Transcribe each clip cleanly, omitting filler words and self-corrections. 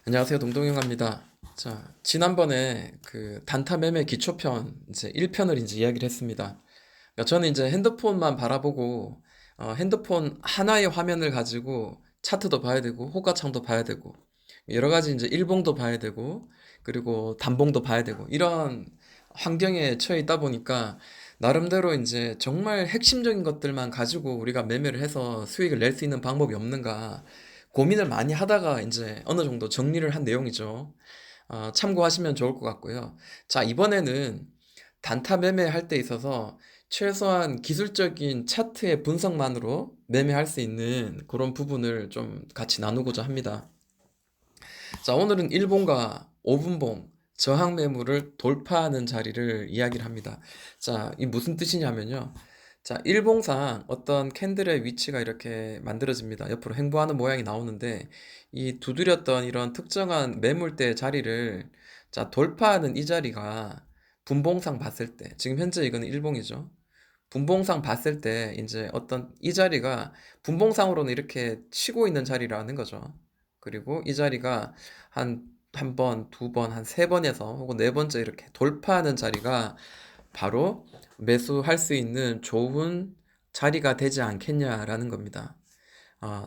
안녕하세요. 동동영입니다. 자, 지난번에 그 단타 매매 기초편 이제 1편을 이제 이야기를 했습니다. 그러니까 저는 이제 핸드폰만 바라보고 핸드폰 하나의 화면을 가지고 차트도 봐야 되고 호가창도 봐야 되고 여러 가지 이제 일봉도 봐야 되고 그리고 단봉도 봐야 되고 이런 환경에 처해 있다 보니까 나름대로 이제 정말 핵심적인 것들만 가지고 우리가 매매를 해서 수익을 낼 수 있는 방법이 없는가 고민을 많이 하다가 이제 어느 정도 정리를 한 내용이죠. 참고하시면 좋을 것 같고요. 자, 이번에는 단타 매매할 때 있어서 최소한 기술적인 차트의 분석만으로 매매할 수 있는 그런 부분을 좀 같이 나누고자 합니다. 자, 오늘은 일봉과 5분봉 저항 매물을 돌파하는 자리를 이야기를 합니다. 자, 이 무슨 뜻이냐면요. 자, 일봉상 어떤 캔들의 위치가 이렇게 만들어집니다. 옆으로 횡보하는 모양이 나오는데 이 두드렸던 이런 특정한 매물대 자리를 자, 돌파하는 이 자리가 분봉상 봤을 때 지금 현재 이거는 일봉이죠. 분봉상 봤을 때 이제 어떤 이 자리가 분봉상으로는 이렇게 치고 있는 자리라는 거죠. 그리고 이 자리가 한 번, 두 번, 한 세 번에서 혹은 네 번째 이렇게 돌파하는 자리가 바로 매수할 수 있는 좋은 자리가 되지 않겠냐라는 겁니다.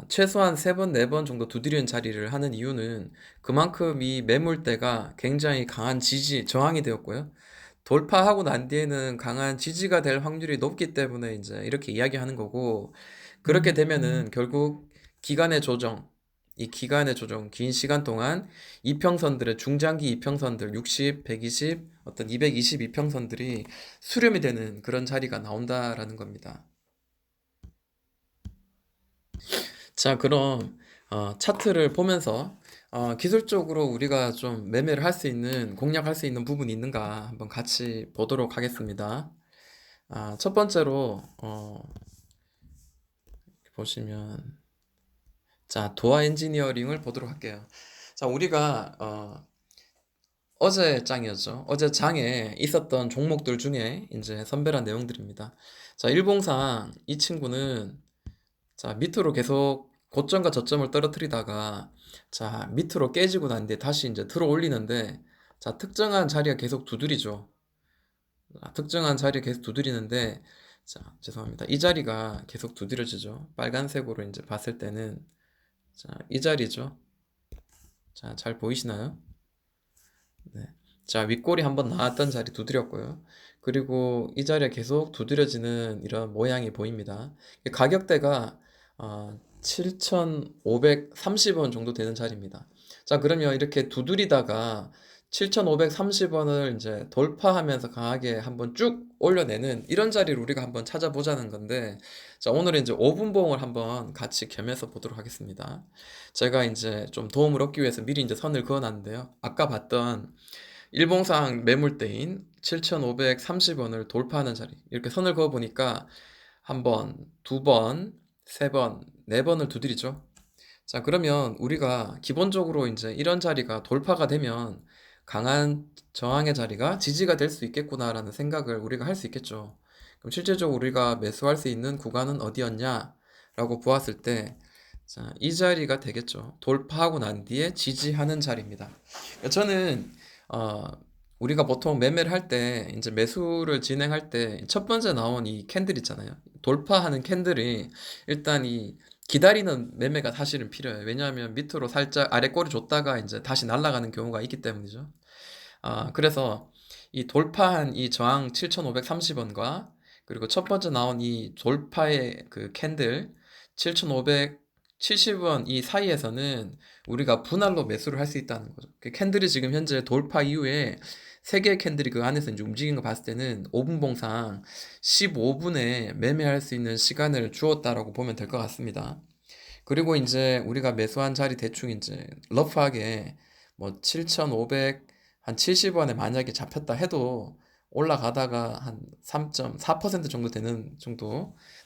최소한 세 번, 네 번 정도 두드리는 자리를 하는 이유는 그만큼 이 매물대가 굉장히 강한 지지, 저항이 되었고요. 돌파하고 난 뒤에는 강한 지지가 될 확률이 높기 때문에 이제 이렇게 이야기하는 거고, 그렇게 되면은 결국 기간의 조정, 이 기간의 조정, 긴 시간 동안 이평선들의 중장기 이평선들 60, 120, 어떤 220 이평선들이 수렴이 되는 그런 자리가 나온다라는 겁니다. 자, 그럼 차트를 보면서 기술적으로 우리가 좀 매매를 할 수 있는, 공략할 수 있는 부분이 있는가 한번 같이 보도록 하겠습니다. 첫 번째로 보시면 자, 도어 엔지니어링을 보도록 할게요. 자, 우리가 어제 장이었죠. 어제 장에 있었던 종목들 중에 이제 선별한 내용들입니다. 자, 일봉상 이 친구는 자, 밑으로 계속 고점과 저점을 떨어뜨리다가 자, 밑으로 깨지고 난 뒤에 다시 이제 들어 올리는데 자, 특정한 자리가 계속 두드리죠. 특정한 자리에 계속 두드리는데 자, 죄송합니다. 이 자리가 계속 두드려지죠. 빨간색으로 이제 봤을 때는 자, 이 자리죠. 자, 잘 보이시나요? 네. 자, 윗골이 한번 나왔던 자리 두드렸고요. 그리고 이 자리에 계속 두드려지는 이런 모양이 보입니다. 가격대가 7,530원 정도 되는 자리입니다. 자, 그러면 이렇게 두드리다가 7,530원을 이제 돌파하면서 강하게 한번 쭉 올려내는 이런 자리를 우리가 한번 찾아보자는 건데, 자, 오늘은 이제 5분봉을 한번 같이 겸해서 보도록 하겠습니다. 제가 이제 좀 도움을 얻기 위해서 미리 이제 선을 그어놨는데요. 아까 봤던 일봉상 매물대인 7,530원을 돌파하는 자리. 이렇게 선을 그어 보니까 한 번, 두 번, 세 번, 네 번을 두드리죠. 자, 그러면 우리가 기본적으로 이제 이런 자리가 돌파가 되면 강한 저항의 자리가 지지가 될 수 있겠구나라는 생각을 우리가 할 수 있겠죠. 그럼 실제적으로 우리가 매수할 수 있는 구간은 어디였냐라고 보았을 때, 자, 이 자리가 되겠죠. 돌파하고 난 뒤에 지지하는 자리입니다. 저는 어, 우리가 보통 매매를 할 때 이제 매수를 진행할 때 첫 번째 나온 이 캔들 있잖아요. 돌파하는 캔들이 일단 이 기다리는 매매가 사실은 필요해요. 왜냐하면 밑으로 살짝 아래 꼬리 줬다가 이제 다시 날아가는 경우가 있기 때문이죠. 그래서 이 돌파한 이 저항 7,530원과 그리고 첫 번째 나온 이 돌파의 그 캔들 7,570원 이 사이에서는 우리가 분할로 매수를 할 수 있다는 거죠. 그 캔들이 지금 현재 돌파 이후에 세 개의 캔들이 그 안에서 이제 움직인 거 봤을 때는 5분 봉상 15분에 매매할 수 있는 시간을 주었다라고 보면 될 것 같습니다. 그리고 이제 우리가 매수한 자리 대충 이제 러프하게 뭐 7,500, 한 70원에 만약에 잡혔다 해도 올라가다가 한 3.4% 정도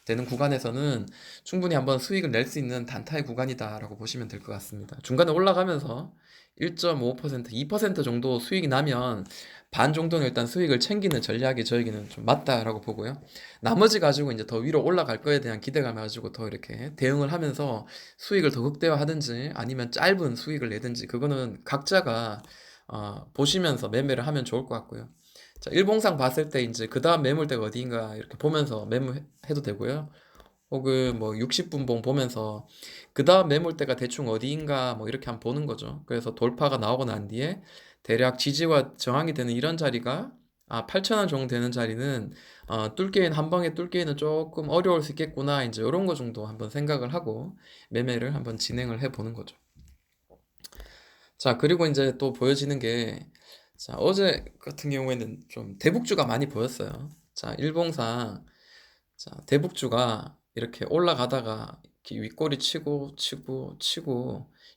되는 구간에서는 충분히 한번 수익을 낼 수 있는 단타의 구간이다라고 보시면 될 것 같습니다. 중간에 올라가면서 1.5%, 2% 정도 수익이 나면 반 정도는 일단 수익을 챙기는 전략이 저에게는 좀 맞다라고 보고요. 나머지 가지고 이제 더 위로 올라갈 거에 대한 기대감을 가지고 더 이렇게 대응을 하면서 수익을 더 극대화하든지 아니면 짧은 수익을 내든지 그거는 각자가 보시면서 매매를 하면 좋을 것 같고요. 자, 일봉상 봤을 때 이제 그 다음 매물대가 어디인가 이렇게 보면서 매매해도 되고요. 혹은 뭐 60분봉 보면서 그 다음 매물대가 대충 어디인가 뭐 이렇게 한번 보는 거죠. 그래서 돌파가 나오고 난 뒤에 대략 지지와 저항이 되는 이런 자리가 8,000원 정도 되는 자리는 뚫기엔 한 방에 뚫기에는 조금 어려울 수 있겠구나 이제 이런 거 정도 한번 생각을 하고 매매를 한번 진행을 해 보는 거죠. 자, 그리고 이제 또 보여지는 게 자, 어제 같은 경우에는 좀 대북주가 많이 보였어요. 자, 일봉상 자, 대북주가 이렇게 올라가다가 이렇게 윗꼬리 치고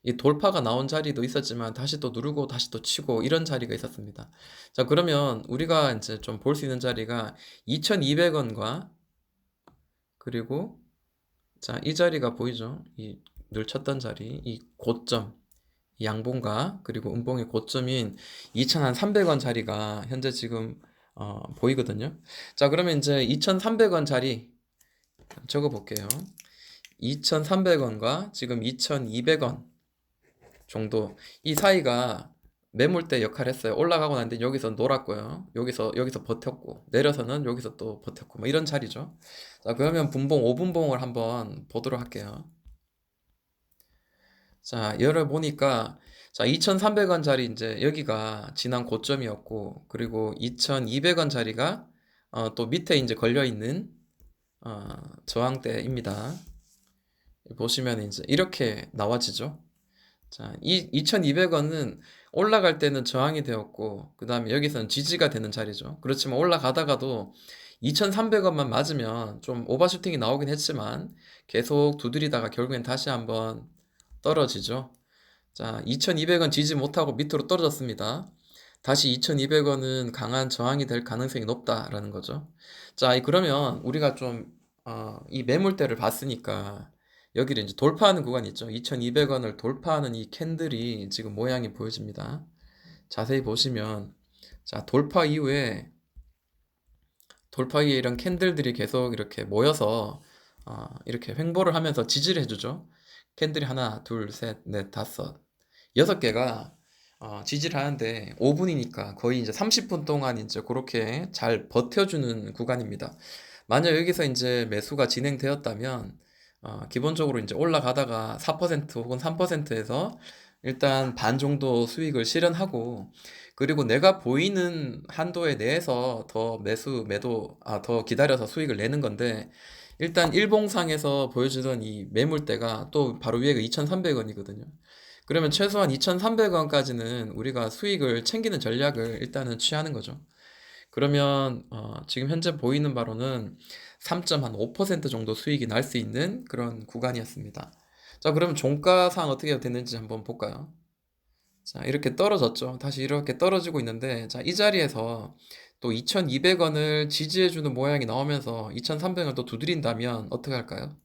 이 돌파가 나온 자리도 있었지만 다시 또 누르고 다시 또 치고 이런 자리가 있었습니다. 자, 그러면 우리가 이제 좀 볼 수 있는 자리가 2,200원과 그리고 자, 이 자리가 보이죠? 이 늘 쳤던 자리, 이 고점, 양봉과 그리고 음봉의 고점인 2,300원 자리가 현재 지금 보이거든요. 자, 그러면 이제 2,300원 자리 적어 볼게요. 2,300원과 지금 2,200원 정도 이 사이가 매물대 역할을 했어요. 올라가고 난 뒤에 여기서 놀았고요. 여기서 버텼고 내려서는 여기서 또 버텼고 뭐 이런 자리죠. 자, 그러면 분봉 5분봉을 한번 보도록 할게요. 자, 열어보니까 자, 2,300원 자리 이제 여기가 지난 고점이었고 그리고 2,200원 자리가 또 밑에 이제 걸려 있는 저항대입니다. 보시면 이제 이렇게 나와지죠. 자, 이 2,200원은 올라갈 때는 저항이 되었고, 그 다음에 여기서는 지지가 되는 자리죠. 그렇지만 올라가다가도 2,300원만 맞으면 좀 오버슈팅이 나오긴 했지만 계속 두드리다가 결국엔 다시 한번 떨어지죠. 자, 2,200원 지지 못하고 밑으로 떨어졌습니다. 다시 2,200원은 강한 저항이 될 가능성이 높다라는 거죠. 자, 그러면 우리가 좀, 이 매물대를 봤으니까 여기를 이제 돌파하는 구간이 있죠. 2,200원을 돌파하는 이 캔들이 지금 모양이 보여집니다. 자세히 보시면, 자, 돌파 이후에 이런 캔들들이 계속 이렇게 모여서, 이렇게 횡보를 하면서 지지를 해주죠. 캔들이 하나, 둘, 셋, 넷, 다섯, 6개가 지지를 하는데 5분이니까 거의 이제 30분 동안 이제 그렇게 잘 버텨주는 구간입니다. 만약 여기서 이제 매수가 진행되었다면 기본적으로 이제 올라가다가 4% 혹은 3%에서 일단 반 정도 수익을 실현하고 그리고 내가 보이는 한도에 내에서 더 더 기다려서 수익을 내는 건데 일단 일봉상에서 보여주던 이 매물대가 또 바로 위에가 2,300원이거든요. 그러면 최소한 2,300원까지는 우리가 수익을 챙기는 전략을 일단은 취하는 거죠. 그러면 지금 현재 보이는 바로는 3.5% 정도 수익이 날 수 있는 그런 구간이었습니다. 자, 그럼 종가상 어떻게 됐는지 한번 볼까요? 자, 이렇게 떨어졌죠. 다시 이렇게 떨어지고 있는데, 자, 이 자리에서 또 2,200원을 지지해주는 모양이 나오면서 2,300원을 또 두드린다면 어떻게 할까요?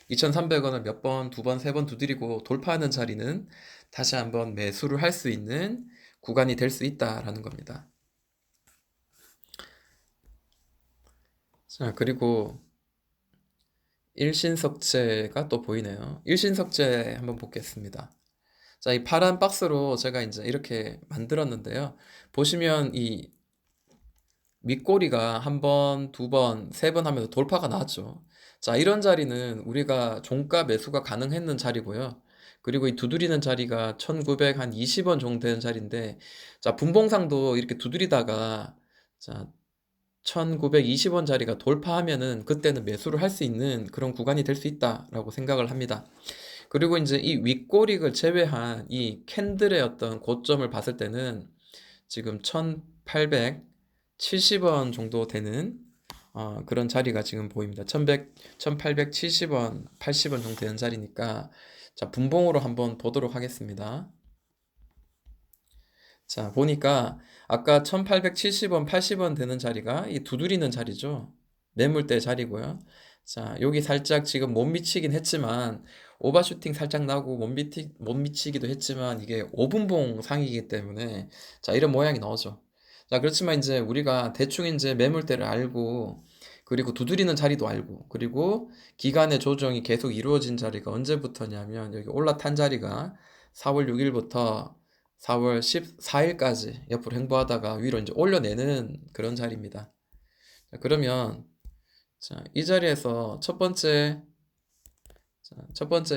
2,300원을 몇 번, 두 번, 세 번 두드리고 돌파하는 자리는 다시 한번 매수를 할 수 있는 구간이 될 수 있다라는 겁니다. 자, 그리고 일신석재가 또 보이네요. 일신석재 한번 보겠습니다. 자, 이 파란 박스로 제가 이제 이렇게 만들었는데요. 보시면 이 윗꼬리가 한 번, 두 번, 세 번 하면서 돌파가 나왔죠. 자, 이런 자리는 우리가 종가 매수가 가능했는 자리고요. 그리고 이 두드리는 자리가 1,920원 정도 되는 자리인데, 자, 분봉상도 이렇게 두드리다가, 자, 1,920원 자리가 돌파하면은 그때는 매수를 할 수 있는 그런 구간이 될 수 있다라고 생각을 합니다. 그리고 이제 이 윗꼬리를 제외한 이 캔들의 어떤 고점을 봤을 때는 지금 1,870원 정도 되는 그런 자리가 지금 보입니다. 1,870원, 80원 정도 되는 자리니까 자, 분봉으로 한번 보도록 하겠습니다. 자, 보니까 아까 1,870원, 80원 되는 자리가 이 두드리는 자리죠. 매물대 자리고요. 자, 여기 살짝 지금 못 미치긴 했지만, 오버슈팅 살짝 나고 못 미치기도 했지만, 이게 5분봉 상이기 때문에, 자, 이런 모양이 나오죠. 자, 그렇지만 이제 우리가 대충 이제 매물대를 알고, 그리고 두드리는 자리도 알고, 그리고 기간의 조정이 계속 이루어진 자리가 언제부터냐면, 여기 올라탄 자리가 4월 6일부터 4월 14일까지 옆으로 횡보하다가 위로 이제 올려내는 그런 자리입니다. 자, 그러면, 자, 이 자리에서 첫 번째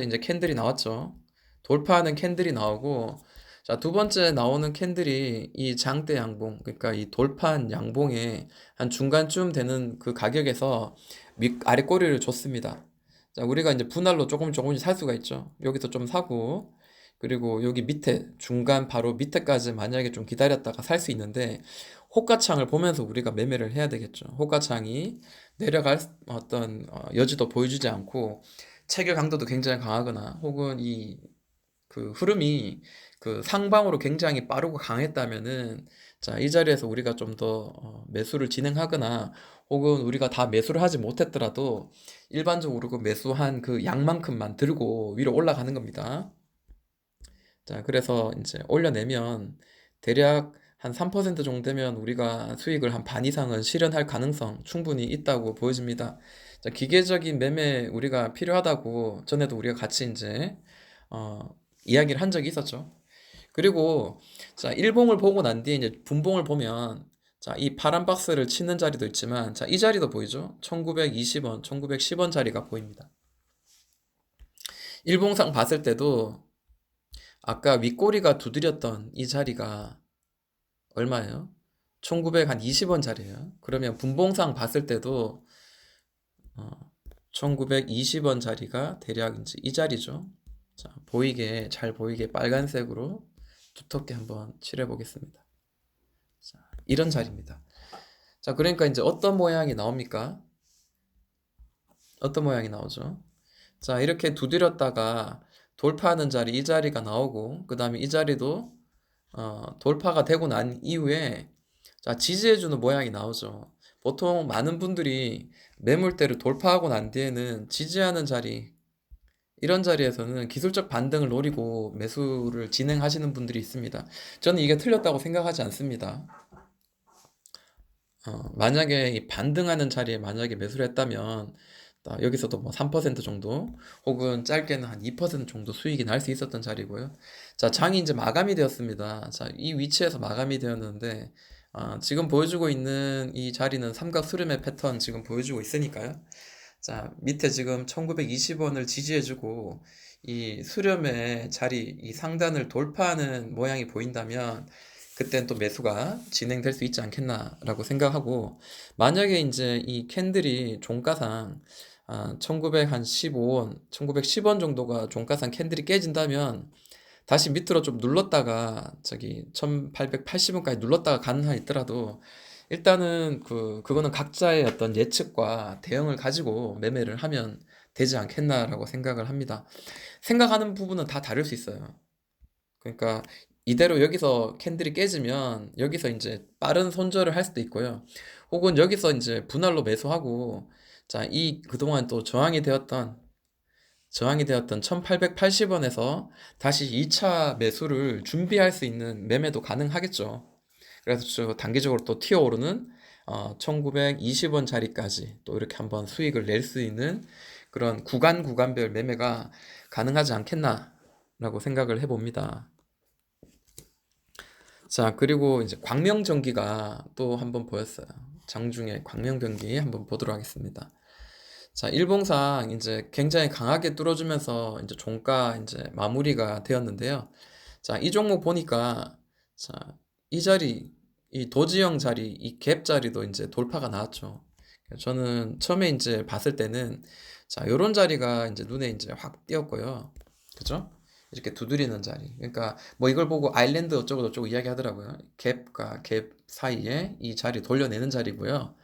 이제 캔들이 나왔죠. 돌파하는 캔들이 나오고, 자, 두 번째 나오는 캔들이 이 장대 양봉, 그러니까 이 돌파한 양봉의 한 중간쯤 되는 그 가격에서 아래 꼬리를 줬습니다. 자, 우리가 이제 분할로 조금씩 살 수가 있죠. 여기서 좀 사고, 그리고 여기 밑에, 중간 바로 밑에까지 만약에 좀 기다렸다가 살 수 있는데, 호가창을 보면서 우리가 매매를 해야 되겠죠. 호가창이 내려갈 어떤 여지도 보여주지 않고, 체결 강도도 굉장히 강하거나 혹은 이 그 흐름이 그 상방으로 굉장히 빠르고 강했다면은 자, 이 자리에서 우리가 좀 더 매수를 진행하거나 혹은 우리가 다 매수를 하지 못했더라도 일반적으로 그 매수한 그 양만큼만 들고 위로 올라가는 겁니다. 자, 그래서 이제 올려내면 대략 한 3% 정도 되면 우리가 수익을 한 반 이상은 실현할 가능성 충분히 있다고 보여집니다. 자, 기계적인 매매 우리가 필요하다고 전에도 우리가 같이 이제 이야기를 한 적이 있었죠. 그리고 자, 일봉을 보고 난 뒤에 이제 분봉을 보면 자, 이 파란 박스를 치는 자리도 있지만 자, 이 자리도 보이죠? 1920원, 1910원 자리가 보입니다. 일봉상 봤을 때도 아까 윗꼬리가 두드렸던 이 자리가 얼마예요? 1920원 자리예요. 그러면 분봉상 봤을 때도 1920원 자리가 대략 이제 이 자리죠. 자, 잘 보이게 빨간색으로 두텁게 한번 칠해 보겠습니다. 자, 이런 자리입니다. 자, 그러니까 이제 어떤 모양이 나옵니까? 어떤 모양이 나오죠? 자, 이렇게 두드렸다가 돌파하는 자리, 이 자리가 나오고, 그 다음에 이 자리도 돌파가 되고 난 이후에 자, 지지해주는 모양이 나오죠. 보통 많은 분들이 매물대를 돌파하고 난 뒤에는 지지하는 자리, 이런 자리에서는 기술적 반등을 노리고 매수를 진행하시는 분들이 있습니다. 저는 이게 틀렸다고 생각하지 않습니다. 만약에 이 반등하는 자리에 만약에 매수를 했다면 여기서도 뭐 3% 정도 혹은 짧게는 한 2% 정도 수익이 날 수 있었던 자리고요. 자, 장이 이제 마감이 되었습니다. 자, 이 위치에서 마감이 되었는데 지금 보여주고 있는 이 자리는 삼각 수렴의 패턴 지금 보여주고 있으니까요. 자, 밑에 지금 1920원을 지지해주고 이 수렴의 자리, 이 상단을 돌파하는 모양이 보인다면 그땐 또 매수가 진행될 수 있지 않겠나라고 생각하고 만약에 이제 이 캔들이 종가상 1915원, 1910원 정도가 종가상 캔들이 깨진다면 다시 밑으로 좀 눌렀다가 저기 1880원까지 눌렀다가 가는 한 있더라도 일단은 그거는 각자의 어떤 예측과 대응을 가지고 매매를 하면 되지 않겠나라고 생각을 합니다. 생각하는 부분은 다 다를 수 있어요. 그러니까 이대로 여기서 캔들이 깨지면 여기서 이제 빠른 손절을 할 수도 있고요. 혹은 여기서 이제 분할로 매수하고 자, 이 그동안 또 저항이 되었던 1880원에서 다시 2차 매수를 준비할 수 있는 매매도 가능하겠죠. 그래서 단기적으로 또 튀어오르는 1920원 자리까지 또 이렇게 한번 수익을 낼 수 있는 그런 구간별 매매가 가능하지 않겠나라고 생각을 해봅니다. 자, 그리고 이제 광명전기가 또 한번 보였어요. 장중에 광명전기 한번 보도록 하겠습니다. 자, 일봉상 이제 굉장히 강하게 뚫어주면서 이제 종가 이제 마무리가 되었는데요. 자, 이 종목 보니까 자, 이 자리, 이 도지형 자리, 이 갭 자리도 이제 돌파가 나왔죠. 저는 처음에 이제 봤을 때는 자, 요런 자리가 이제 눈에 이제 확 띄었고요. 그죠? 이렇게 두드리는 자리. 그러니까 뭐 이걸 보고 아일랜드 어쩌고 저쩌고 이야기 하더라고요. 갭과 갭 사이에 이 자리 돌려내는 자리고요.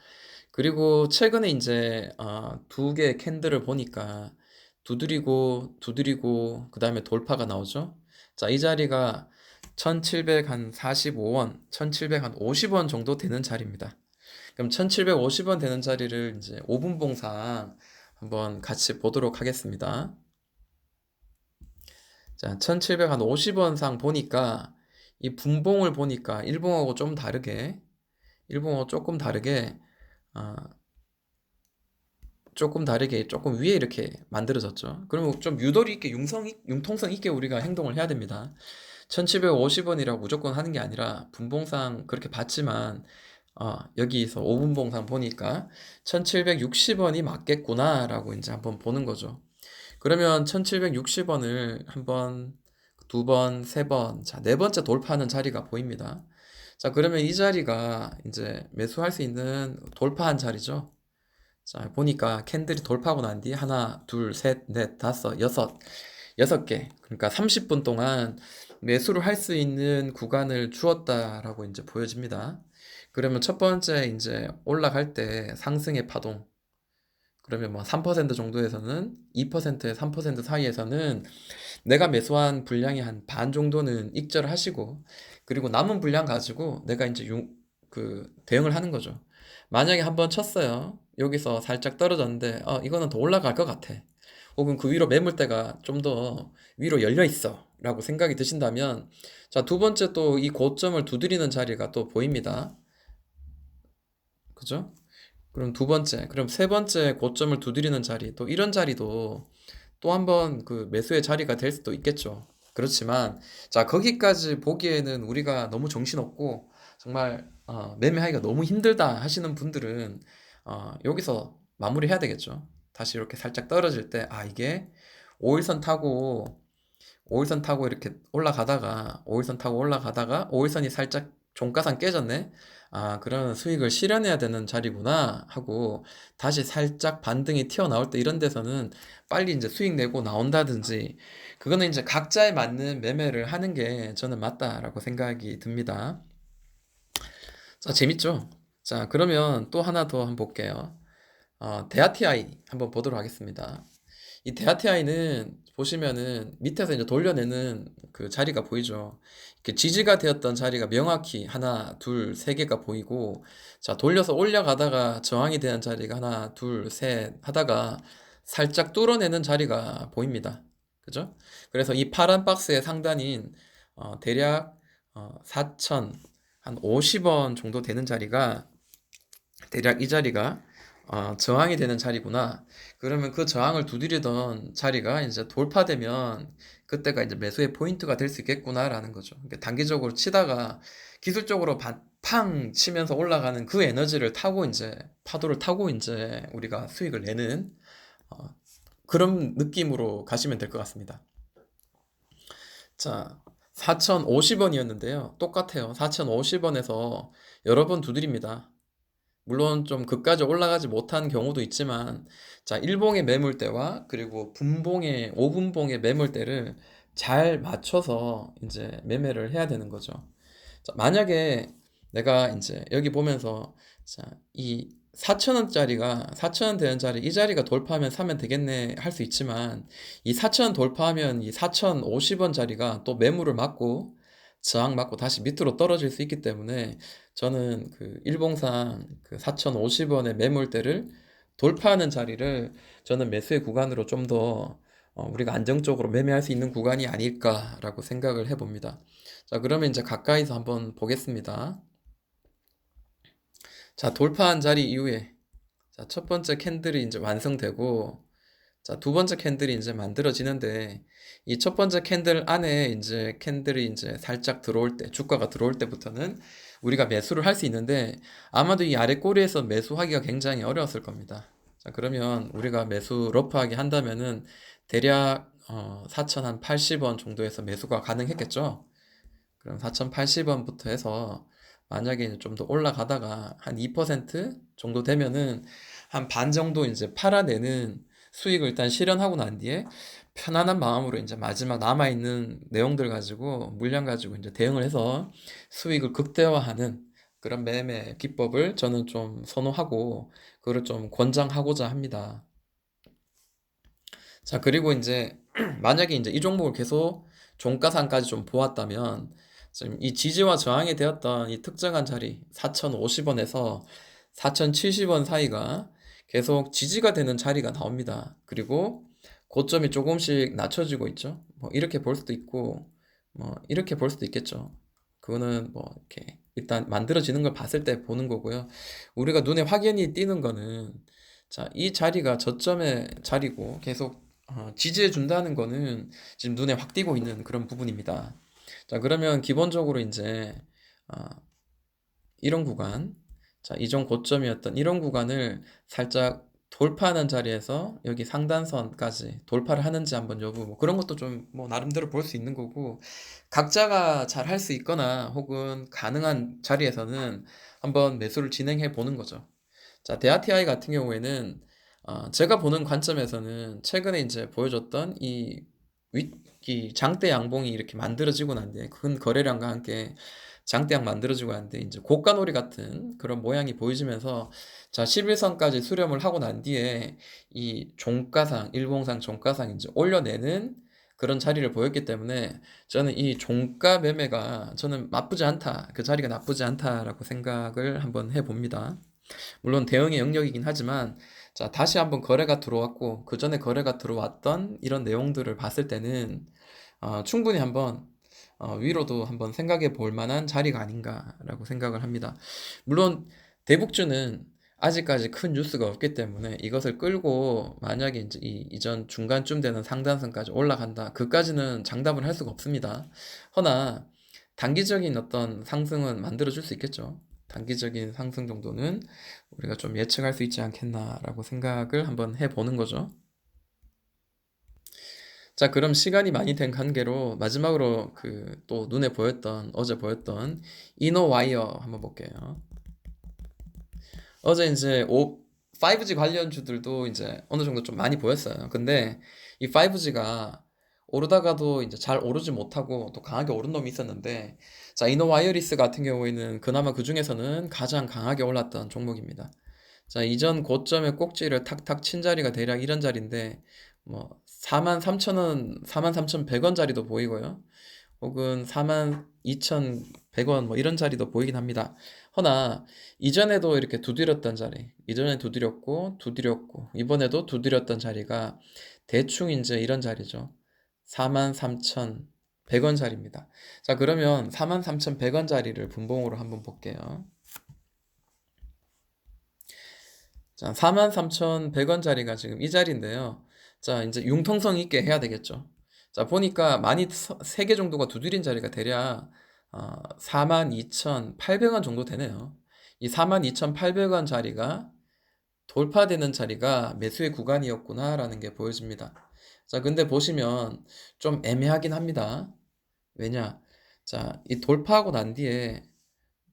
그리고 최근에 이제 두 개의 캔들을 보니까 두드리고 그 다음에 돌파가 나오죠. 자, 이 자리가 1745원, 1750원 정도 되는 자리입니다. 그럼 1750원 되는 자리를 이제 5분봉상 한번 같이 보도록 하겠습니다. 자, 1750원 상 보니까 이 분봉을 보니까 일봉하고 좀 다르게, 일봉하고 어, 조금 다르게 조금 위에 이렇게 만들어졌죠. 그러면 좀 유도리 있게 융통성 있게 우리가 행동을 해야 됩니다. 1750원이라고 무조건 하는 게 아니라 분봉상 그렇게 봤지만 여기서 5분봉상 보니까 1760원이 맞겠구나 라고 이제 한번 보는 거죠. 그러면 1760원을 한 번, 두 번, 세 번, 자, 네 번째 돌파하는 자리가 보입니다. 자, 그러면 이 자리가 이제 매수할 수 있는 돌파한 자리죠. 자, 보니까 캔들이 돌파하고 난 뒤에 하나, 둘, 셋, 넷, 다섯, 여섯 개. 그러니까 30분 동안 매수를 할 수 있는 구간을 주었다라고 이제 보여집니다. 그러면 첫 번째 이제 올라갈 때 상승의 파동. 그러면 뭐 3% 정도에서는 2%에 3% 사이에서는 내가 매수한 분량이 한 반 정도는 익절을 하시고 그리고 남은 분량 가지고 내가 이제 대응을 하는 거죠. 만약에 한번 쳤어요. 여기서 살짝 떨어졌는데 이거는 더 올라갈 것 같아. 혹은 그 위로 매물대가 좀 더 위로 열려 있어 라고 생각이 드신다면 자, 두 번째 또 이 고점을 두드리는 자리가 또 보입니다. 그죠? 그럼 두 번째, 그럼 세 번째 고점을 두드리는 자리, 또 이런 자리도 또 한번 그 매수의 자리가 될 수도 있겠죠. 그렇지만, 자, 거기까지 보기에는 우리가 너무 정신없고, 정말, 매매하기가 너무 힘들다 하시는 분들은, 여기서 마무리해야 되겠죠. 다시 이렇게 살짝 떨어질 때, 이게 5일선 타고, 5일선 타고 이렇게 올라가다가 5일선 타고 올라가다가 5일선이 살짝 종가상 깨졌네. 그러면 수익을 실현해야 되는 자리구나 하고 다시 살짝 반등이 튀어나올 때 이런 데서는 빨리 이제 수익 내고 나온다든지 그거는 이제 각자에 맞는 매매를 하는 게 저는 맞다라고 생각이 듭니다. 자, 재밌죠? 자, 그러면 또 하나 더 한번 볼게요. 데아티아이 한번 보도록 하겠습니다. 이 데아티아이는 보시면은 밑에서 이제 돌려내는 그 자리가 보이죠. 이렇게 지지가 되었던 자리가 명확히 하나, 둘, 세 개가 보이고, 자, 돌려서 올려가다가 저항이 되는 자리가 하나, 둘, 셋 하다가 살짝 뚫어내는 자리가 보입니다. 그죠? 그래서 이 파란 박스의 상단인 대략 4천 한 50원 정도 되는 자리가 대략 이 자리가 저항이 되는 자리구나. 그러면 그 저항을 두드리던 자리가 이제 돌파되면 그때가 이제 매수의 포인트가 될 수 있겠구나라는 거죠. 그러니까 단기적으로 치다가 기술적으로 팡 치면서 올라가는 그 에너지를 타고 이제 파도를 타고 이제 우리가 수익을 내는 어, 그런 느낌으로 가시면 될 것 같습니다. 자, 4,050원이었는데요. 똑같아요. 4,050원에서 여러 번 두드립니다. 물론 좀 끝까지 올라가지 못한 경우도 있지만 자, 일봉의 매물대와 그리고 분봉의 5분봉의 매물대를 잘 맞춰서 이제 매매를 해야 되는 거죠. 자, 만약에 내가 이제 여기 보면서 자, 이 4,000원짜리가 4,000원 되는 자리 이 자리가 돌파하면 사면 되겠네 할 수 있지만 이 4,000원 돌파하면 이 4,050원 자리가 또 매물을 맞고 저항 맞고 다시 밑으로 떨어질 수 있기 때문에 저는 그 일봉상 그 4,050원의 매물대를 돌파하는 자리를 저는 매수의 구간으로 좀 더 우리가 안정적으로 매매할 수 있는 구간이 아닐까라고 생각을 해봅니다. 자, 그러면 이제 가까이서 한번 보겠습니다. 자, 돌파한 자리 이후에 자, 첫 번째 캔들이 이제 완성되고 자, 두 번째 캔들이 이제 만들어지는데 이 첫 번째 캔들 안에 이제 캔들이 이제 살짝 들어올 때 주가가 들어올 때부터는 우리가 매수를 할 수 있는데 아마도 이 아래 꼬리에서 매수하기가 굉장히 어려웠을 겁니다. 자, 그러면 우리가 매수 러프하게 한다면은 대략 4,080원 정도에서 매수가 가능했겠죠. 그럼 4,080원부터 해서 만약에 좀 더 올라가다가 한 2% 정도 되면은 한 반 정도 이제 팔아내는 수익을 일단 실현하고 난 뒤에 편안한 마음으로 이제 마지막 남아있는 내용들 가지고 물량 가지고 이제 대응을 해서 수익을 극대화하는 그런 매매 기법을 저는 좀 선호하고 그걸 좀 권장하고자 합니다. 자, 그리고 이제 만약에 이제 이 종목을 계속 종가상까지 좀 보았다면 지금 이 지지와 저항이 되었던 이 특정한 자리 4,050원에서 4,070원 사이가 계속 지지가 되는 자리가 나옵니다. 그리고 고점이 조금씩 낮춰지고 있죠. 뭐 이렇게 볼 수도 있고 뭐 이렇게 볼 수도 있겠죠. 그거는 뭐 이렇게 일단 만들어지는 걸 봤을 때 보는 거고요. 우리가 눈에 확연히 띄는 거는 자, 이 자리가 저점의 자리고 계속 지지해 준다는 거는 지금 눈에 확 띄고 있는 그런 부분입니다. 자, 그러면 기본적으로 이제 어, 이런 구간, 자, 이전 고점이었던 이런 구간을 살짝 돌파하는 자리에서 여기 상단선까지 돌파를 하는지 한번 여부, 뭐 그런 것도 좀 뭐 나름대로 볼 수 있는 거고, 각자가 잘 할 수 있거나 혹은 가능한 자리에서는 한번 매수를 진행해 보는 거죠. 자, 데아티아이 같은 경우에는 제가 보는 관점에서는 최근에 이제 보여줬던 이 장대 양봉이 이렇게 만들어지고 난 뒤에 큰 거래량과 함께 장대양 만들어지고 난 뒤에 이제 고가놀이 같은 그런 모양이 보여지면서 자, 11선까지 수렴을 하고 난 뒤에 이 종가상, 일봉상 종가상 이제 올려내는 그런 자리를 보였기 때문에 저는 이 종가 매매가 저는 나쁘지 않다. 그 자리가 나쁘지 않다라고 생각을 한번 해봅니다. 물론 대응의 영역이긴 하지만 자, 다시 한번 거래가 들어왔고 그 전에 거래가 들어왔던 이런 내용들을 봤을 때는 충분히 한번 위로도 한번 생각해 볼 만한 자리가 아닌가라고 생각을 합니다. 물론 대북주는 아직까지 큰 뉴스가 없기 때문에 이것을 끌고 만약에 이제 이전 중간쯤 되는 상단선까지 올라간다. 그까지는 장담을 할 수가 없습니다. 허나 단기적인 어떤 상승은 만들어줄 수 있겠죠. 단기적인 상승 정도는 우리가 좀 예측할 수 있지 않겠나라고 생각을 한번 해보는 거죠. 자, 그럼 시간이 많이 된 관계로 마지막으로 그 또 눈에 보였던 어제 보였던 이노와이어 한번 볼게요. 어제 이제 5G 관련주들도 이제 어느 정도 좀 많이 보였어요. 근데 이 5G가 오르다가도 이제 잘 오르지 못하고 또 강하게 오른 놈이 있었는데 자, 이노와이어리스 같은 경우에는 그나마 그 중에서는 가장 강하게 올랐던 종목입니다. 자, 이전 고점의 꼭지를 탁탁 친 자리가 대략 이런 자리인데 뭐 43,000원, 43,100원짜리도 보이고요. 혹은 42,100원 뭐 이런 자리도 보이긴 합니다. 허나 이전에도 이렇게 두드렸던 자리, 이전에 두드렸고 이번에도 두드렸던 자리가 대충 이제 이런 자리죠. 43,100원 자리입니다. 자, 그러면 43,100원 자리를 분봉으로 한번 볼게요. 자, 43,100원짜리가 지금 이 자리인데요. 자, 이제 융통성 있게 해야 되겠죠. 자, 보니까 많이 3개 정도가 두드린 자리가 대략 42,800원 정도 되네요. 이 42,800원 자리가 돌파되는 자리가 매수의 구간이었구나라는 게 보여집니다. 자, 근데 보시면 좀 애매하긴 합니다. 왜냐? 자, 이 돌파하고 난 뒤에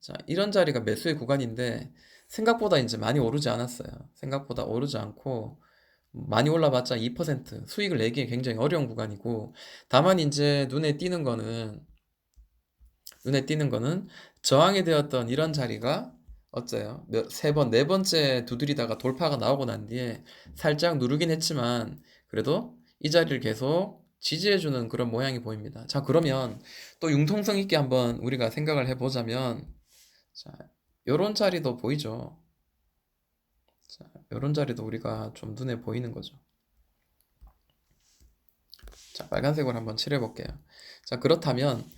자, 이런 자리가 매수의 구간인데 생각보다 이제 많이 오르지 않았어요. 생각보다 오르지 않고 많이 올라봤자 2% 수익을 내기 굉장히 어려운 구간이고 다만 이제 눈에 띄는 거는 저항이 되었던 이런 자리가 어째요? 세 번, 네 번째 두드리다가 돌파가 나오고 난 뒤에 살짝 누르긴 했지만 그래도 이 자리를 계속 지지해주는 그런 모양이 보입니다. 자, 그러면 또 융통성 있게 한번 우리가 생각을 해보자면 자, 요런 자리도 보이죠. 자, 요런 자리도 우리가 좀 눈에 보이는 거죠. 자, 빨간색으로 한번 칠해 볼게요. 자, 그렇다면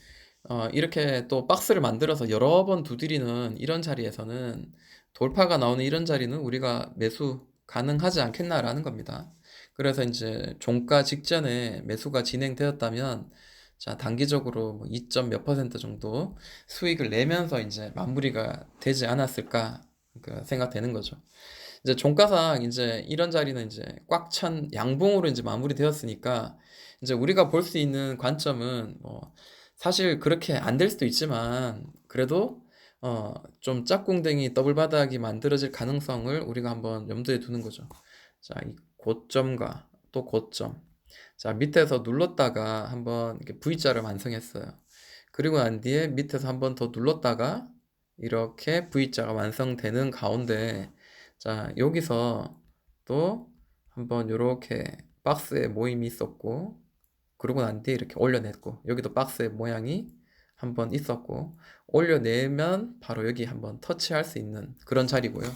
이렇게 또 박스를 만들어서 여러 번 두드리는 이런 자리에서는 돌파가 나오는 이런 자리는 우리가 매수 가능하지 않겠나라는 겁니다. 그래서 이제 종가 직전에 매수가 진행되었다면 자, 단기적으로 뭐 2점 몇 퍼센트 정도 수익을 내면서 이제 마무리가 되지 않았을까 그 생각되는 거죠. 이제 종가상 이제 이런 자리는 이제 꽉 찬 양봉으로 이제 마무리되었으니까 이제 우리가 볼 수 있는 관점은 뭐 사실 그렇게 안 될 수도 있지만 그래도 좀 짝꿍댕이 더블 바닥이 만들어질 가능성을 우리가 한번 염두에 두는 거죠. 자, 이 고점과 또 고점. 자, 밑에서 눌렀다가 한번 이렇게 V자를 완성했어요. 그리고 난 뒤에 밑에서 한번 더 눌렀다가 이렇게 V자가 완성되는 가운데 자, 여기서 또 한번 이렇게 박스에 모임이 있었고 그러고 난 뒤에 이렇게 올려냈고 여기도 박스의 모양이 한번 있었고 올려내면 바로 여기 한번 터치할 수 있는 그런 자리고요.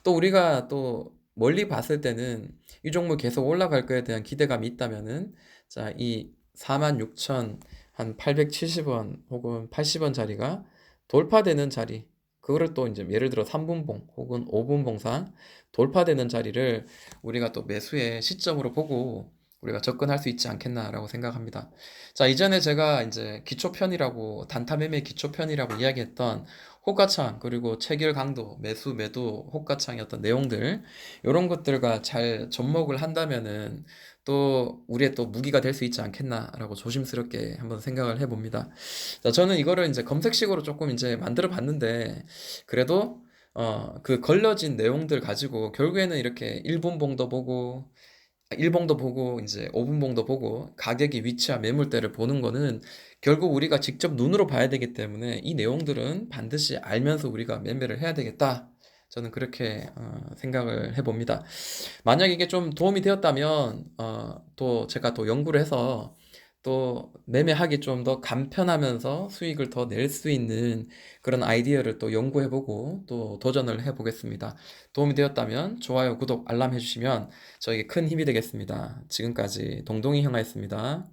또 우리가 또 멀리 봤을 때는 이 종목 계속 올라갈 거에 대한 기대감이 있다면은 자, 이 46,000 한 870원 혹은 80원 자리가 돌파되는 자리, 그거를 또 이제 예를 들어 3분봉 혹은 5분봉상 돌파되는 자리를 우리가 또 매수의 시점으로 보고 우리가 접근할 수 있지 않겠나라고 생각합니다. 자, 이전에 제가 이제 기초편이라고, 단타 매매 기초편이라고 이야기했던 호가창, 그리고 체결 강도, 매수 매도 호가창의 어떤 내용들, 이런 것들과 잘 접목을 한다면은 또 우리의 또 무기가 될 수 있지 않겠나라고 조심스럽게 한번 생각을 해봅니다. 자, 저는 이거를 이제 검색식으로 조금 이제 만들어 봤는데, 그래도 그 걸러진 내용들 가지고 결국에는 이렇게 1분봉도 보고 1봉도 보고 이제 5분봉도 보고 가격의 위치와 매물대를 보는 거는 결국 우리가 직접 눈으로 봐야 되기 때문에 이 내용들은 반드시 알면서 우리가 매매를 해야 되겠다. 저는 그렇게 생각을 해봅니다. 만약 이게 좀 도움이 되었다면 또 제가 또 연구를 해서 또 매매하기 좀 더 간편하면서 수익을 더 낼 수 있는 그런 아이디어를 또 연구해보고 또 도전을 해보겠습니다. 도움이 되었다면 좋아요, 구독, 알람 해주시면 저에게 큰 힘이 되겠습니다. 지금까지 동동이 형아였습니다.